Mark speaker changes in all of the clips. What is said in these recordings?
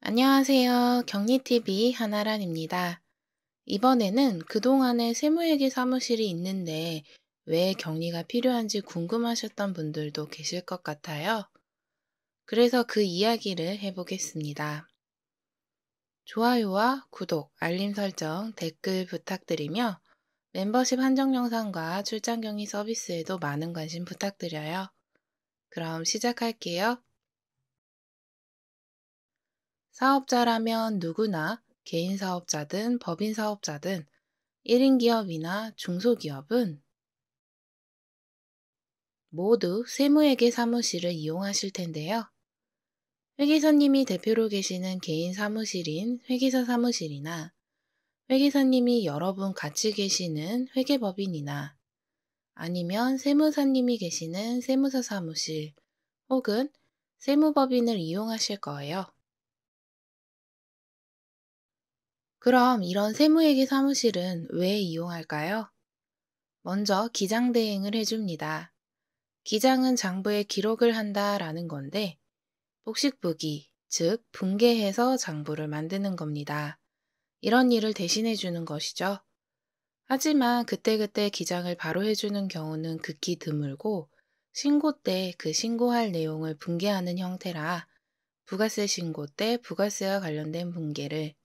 Speaker 1: 안녕하세요. 경리TV 한아란입니다. 이번에는 그동안에 세무회계 사무실이 있는데 왜 격리가 필요한지 궁금하셨던 분들도 계실 것 같아요. 그래서 그 이야기를 해보겠습니다. 좋아요와 구독, 알림 설정, 댓글 부탁드리며 멤버십 한정 영상과 출장 격리 서비스에도 많은 관심 부탁드려요. 그럼 시작할게요. 사업자라면 누구나 개인 사업자든 법인 사업자든 1인 기업이나 중소기업은 모두 세무회계 사무실을 이용하실 텐데요. 회계사님이 대표로 계시는 개인 사무실인 회계사 사무실이나 회계사님이 여러 분 같이 계시는 회계법인이나 아니면 세무사님이 계시는 세무사 사무실 혹은 세무법인을 이용하실 거예요. 그럼 이런 세무회계 사무실은 왜 이용할까요? 먼저 기장 대행을 해줍니다. 기장은 장부에 기록을 한다라는 건데 복식부기, 즉 분계해서 장부를 만드는 겁니다. 이런 일을 대신해 주는 것이죠. 하지만 그때그때 기장을 바로 해주는 경우는 극히 드물고 신고 때 그 신고할 내용을 분계하는 형태라 부가세 신고 때 부가세와 관련된 분계를,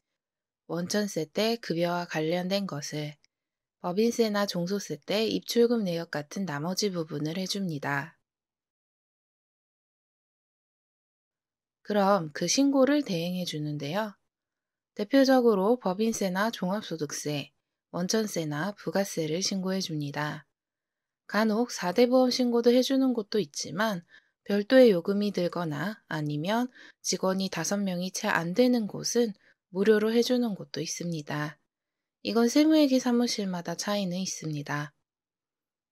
Speaker 1: 원천세 때 급여와 관련된 것을, 법인세나 종소세 때 입출금 내역 같은 나머지 부분을 해줍니다. 그럼 그 신고를 대행해 주는데요. 대표적으로 법인세나 종합소득세, 원천세나 부가세를 신고해 줍니다. 간혹 4대 보험 신고도 해주는 곳도 있지만 별도의 요금이 들거나 아니면 직원이 5명이 채 안 되는 곳은 무료로 해주는 곳도 있습니다. 이건 세무회계 사무실마다 차이는 있습니다.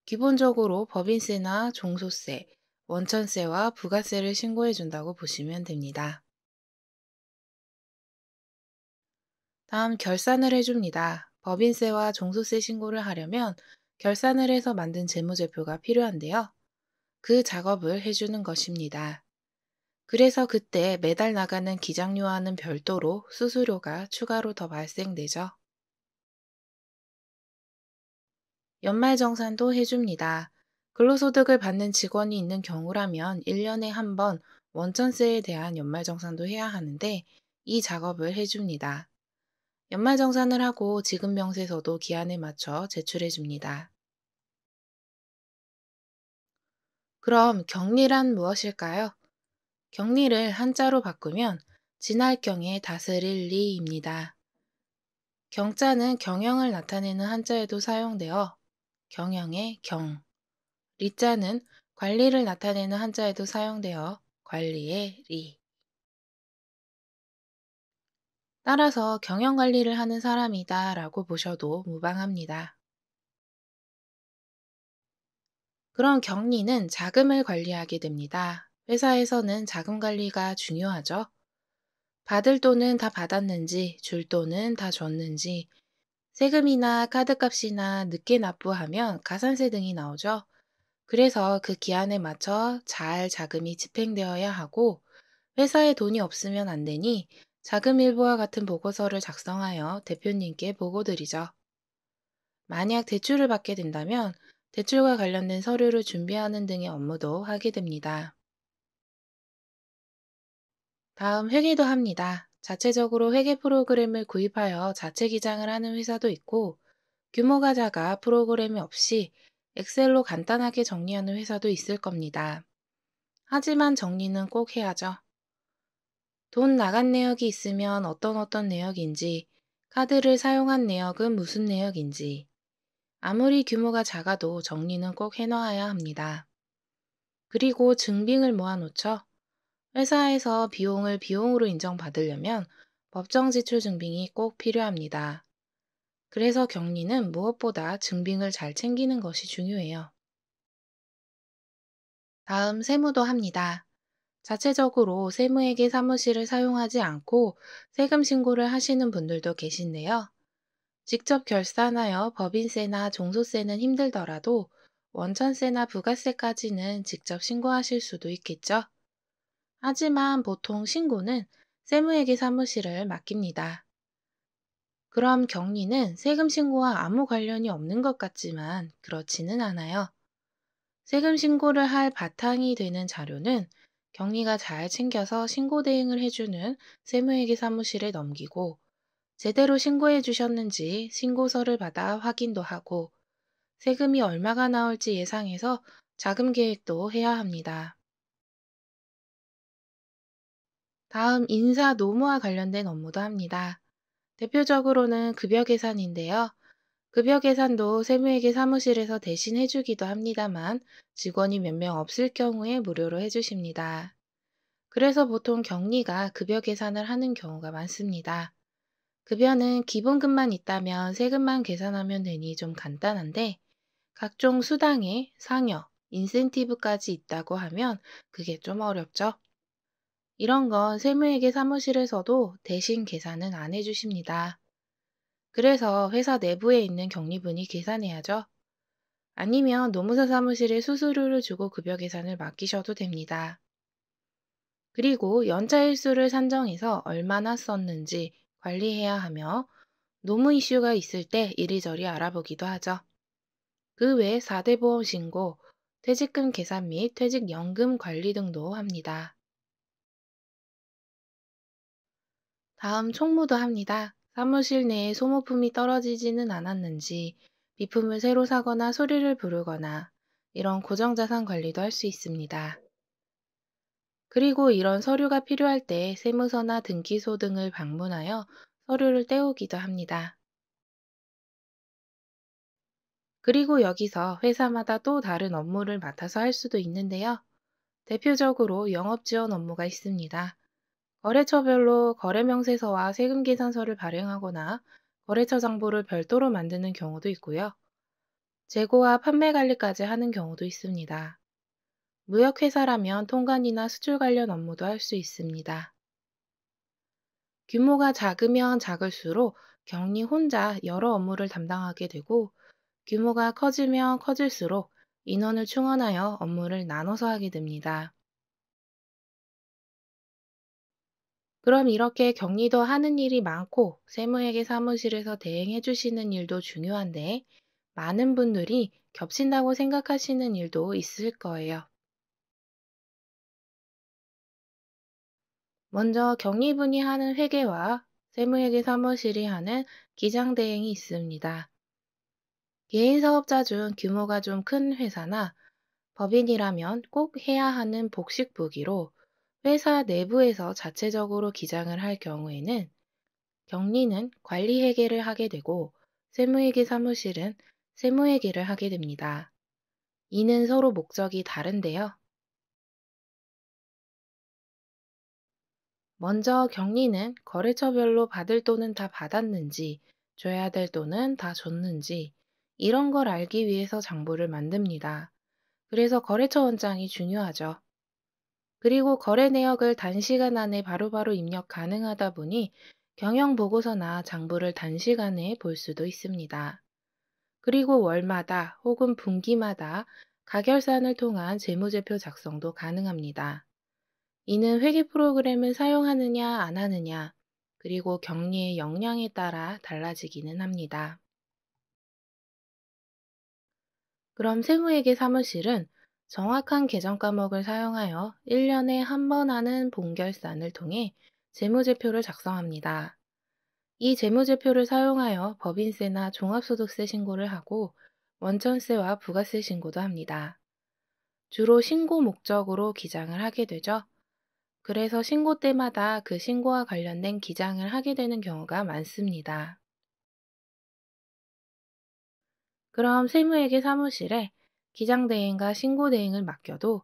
Speaker 1: 기본적으로 법인세나 종소세, 원천세와 부가세를 신고해 준다고 보시면 됩니다. 다음 결산을 해줍니다. 법인세와 종소세 신고를 하려면 결산을 해서 만든 재무제표가 필요한데요. 그 작업을 해주는 것입니다. 그래서 그때 매달 나가는 기장료와는 별도로 수수료가 추가로 더 발생되죠. 연말정산도 해줍니다. 근로소득을 받는 직원이 있는 경우라면 1년에 한 번 원천세에 대한 연말정산도 해야 하는데 이 작업을 해줍니다. 연말정산을 하고 지급명세서도 기한에 맞춰 제출해줍니다. 그럼 격리란 무엇일까요? 격리를 한자로 바꾸면 지날 경에 다스릴 리입니다. 경자는 경영을 나타내는 한자에도 사용되어 경영의 경, 리자는 관리를 나타내는 한자에도 사용되어 관리의 리. 따라서 경영관리를 하는 사람이다 라고 보셔도 무방합니다. 그럼 격리는 자금을 관리하게 됩니다. 회사에서는 자금 관리가 중요하죠. 받을 돈은 다 받았는지, 줄 돈은 다 줬는지, 세금이나 카드값이나 늦게 납부하면 가산세 등이 나오죠. 그래서 그 기한에 맞춰 잘 자금이 집행되어야 하고 회사에 돈이 없으면 안 되니 자금 일부와 같은 보고서를 작성하여 대표님께 보고드리죠. 만약 대출을 받게 된다면 대출과 관련된 서류를 준비하는 등의 업무도 하게 됩니다. 다음 회계도 합니다. 자체적으로 회계 프로그램을 구입하여 자체 기장을 하는 회사도 있고 규모가 작아 프로그램이 없이 엑셀로 간단하게 정리하는 회사도 있을 겁니다. 하지만 정리는 꼭 해야죠. 돈 나간 내역이 있으면 어떤 내역인지, 카드를 사용한 내역은 무슨 내역인지, 아무리 규모가 작아도 정리는 꼭 해놔야 합니다. 그리고 증빙을 모아놓죠. 회사에서 비용을 비용으로 인정받으려면 법정 지출 증빙이 꼭 필요합니다. 그래서 격리는 무엇보다 증빙을 잘 챙기는 것이 중요해요. 다음 세무도 합니다. 자체적으로 세무회계 사무실을 사용하지 않고 세금 신고를 하시는 분들도 계신데요. 직접 결산하여 법인세나 종소세는 힘들더라도 원천세나 부가세까지는 직접 신고하실 수도 있겠죠. 하지만 보통 신고는 세무회계 사무실을 맡깁니다. 그럼 격리는 세금 신고와 아무 관련이 없는 것 같지만 그렇지는 않아요. 세금 신고를 할 바탕이 되는 자료는 경리가 잘 챙겨서 신고 대행을 해주는 세무회계 사무실에 넘기고 제대로 신고해 주셨는지 신고서를 받아 확인도 하고 세금이 얼마가 나올지 예상해서 자금 계획도 해야 합니다. 다음 인사 노무와 관련된 업무도 합니다. 대표적으로는 급여 계산인데요. 급여 계산도 세무회계 사무실에서 대신 해주기도 합니다만 직원이 몇 명 없을 경우에 무료로 해주십니다. 그래서 보통 경리가 급여 계산을 하는 경우가 많습니다. 급여는 기본급만 있다면 세금만 계산하면 되니 좀 간단한데 각종 수당에 상여, 인센티브까지 있다고 하면 그게 좀 어렵죠. 이런 건 세무회계 사무실에서도 대신 계산은 안 해주십니다. 그래서 회사 내부에 있는 경리분이 계산해야죠. 아니면 노무사 사무실에 수수료를 주고 급여 계산을 맡기셔도 됩니다. 그리고 연차 일수를 산정해서 얼마나 썼는지 관리해야 하며 노무 이슈가 있을 때 이리저리 알아보기도 하죠. 그 외 4대 보험 신고, 퇴직금 계산 및 퇴직연금 관리 등도 합니다. 다음 총무도 합니다. 사무실 내에 소모품이 떨어지지는 않았는지, 비품을 새로 사거나 소리를 부르거나 이런 고정자산 관리도 할 수 있습니다. 그리고 이런 서류가 필요할 때 세무서나 등기소 등을 방문하여 서류를 떼오기도 합니다. 그리고 여기서 회사마다 또 다른 업무를 맡아서 할 수도 있는데요. 대표적으로 영업 지원 업무가 있습니다. 거래처별로 거래명세서와 세금계산서를 발행하거나 거래처 장부를 별도로 만드는 경우도 있고요. 재고와 판매 관리까지 하는 경우도 있습니다. 무역회사라면 통관이나 수출 관련 업무도 할 수 있습니다. 규모가 작으면 작을수록 격리 혼자 여러 업무를 담당하게 되고 규모가 커지면 커질수록 인원을 충원하여 업무를 나눠서 하게 됩니다. 그럼 이렇게 격리도 하는 일이 많고 세무회계 사무실에서 대행해 주시는 일도 중요한데 많은 분들이 겹친다고 생각하시는 일도 있을 거예요. 먼저 격리분이 하는 회계와 세무회계 사무실이 하는 기장대행이 있습니다. 개인 사업자 중 규모가 좀 큰 회사나 법인이라면 꼭 해야 하는 복식부기로 회사 내부에서 자체적으로 기장을 할 경우에는 격리는 관리회계를 하게 되고 세무회계 사무실은 세무회계를 하게 됩니다. 이는 서로 목적이 다른데요. 먼저 격리는 거래처별로 받을 돈은 다 받았는지, 줘야 될 돈은 다 줬는지, 이런 걸 알기 위해서 장부를 만듭니다. 그래서 거래처 원장이 중요하죠. 그리고 거래 내역을 단시간 안에 바로바로 입력 가능하다 보니 경영 보고서나 장부를 단시간에 볼 수도 있습니다. 그리고 월마다 혹은 분기마다 가결산을 통한 재무제표 작성도 가능합니다. 이는 회계 프로그램을 사용하느냐 안 하느냐, 그리고 격리의 역량에 따라 달라지기는 합니다. 그럼 세무회계 사무실은 정확한 계정 과목을 사용하여 1년에 한 번 하는 본결산을 통해 재무제표를 작성합니다. 이 재무제표를 사용하여 법인세나 종합소득세 신고를 하고 원천세와 부가세 신고도 합니다. 주로 신고 목적으로 기장을 하게 되죠. 그래서 신고 때마다 그 신고와 관련된 기장을 하게 되는 경우가 많습니다. 그럼 세무회계 사무실에 기장대행과 신고대행을 맡겨도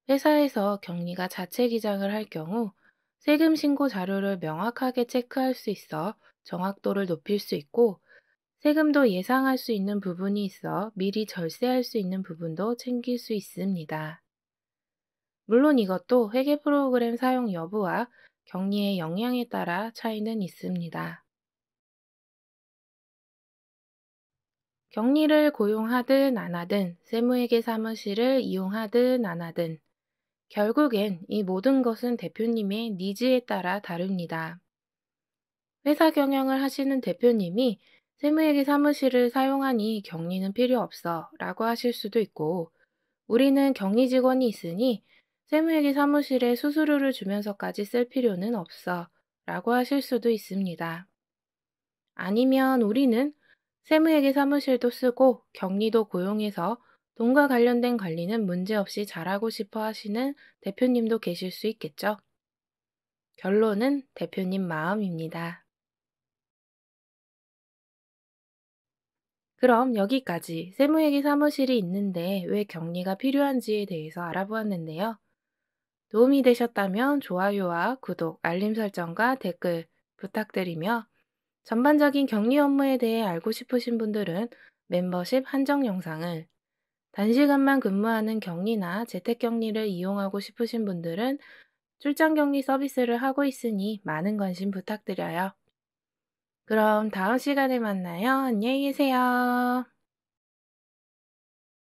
Speaker 1: 회사에서 격리가 자체 기장을 할 경우 세금 신고 자료를 명확하게 체크할 수 있어 정확도를 높일 수 있고 세금도 예상할 수 있는 부분이 있어 미리 절세할 수 있는 부분도 챙길 수 있습니다. 물론 이것도 회계 프로그램 사용 여부와 격리의 역량에 따라 차이는 있습니다. 격리를 고용하든 안 하든 세무회계 사무실을 이용하든 안 하든 결국엔 이 모든 것은 대표님의 니즈에 따라 다릅니다. 회사 경영을 하시는 대표님이 세무회계 사무실을 사용하니 격리는 필요 없어 라고 하실 수도 있고, 우리는 격리 직원이 있으니 세무회계 사무실에 수수료를 주면서까지 쓸 필요는 없어 라고 하실 수도 있습니다. 아니면 우리는 세무회계 사무실도 쓰고 격리도 고용해서 돈과 관련된 관리는 문제없이 잘하고 싶어 하시는 대표님도 계실 수 있겠죠. 결론은 대표님 마음입니다. 그럼 여기까지 세무회계 사무실이 있는데 왜 격리가 필요한지에 대해서 알아보았는데요. 도움이 되셨다면 좋아요와 구독, 알림 설정과 댓글 부탁드리며, 전반적인 격리 업무에 대해 알고 싶으신 분들은 멤버십 한정 영상을, 단시간만 근무하는 격리나 재택격리를 이용하고 싶으신 분들은 출장격리 서비스를 하고 있으니 많은 관심 부탁드려요. 그럼 다음 시간에 만나요. 안녕히 계세요.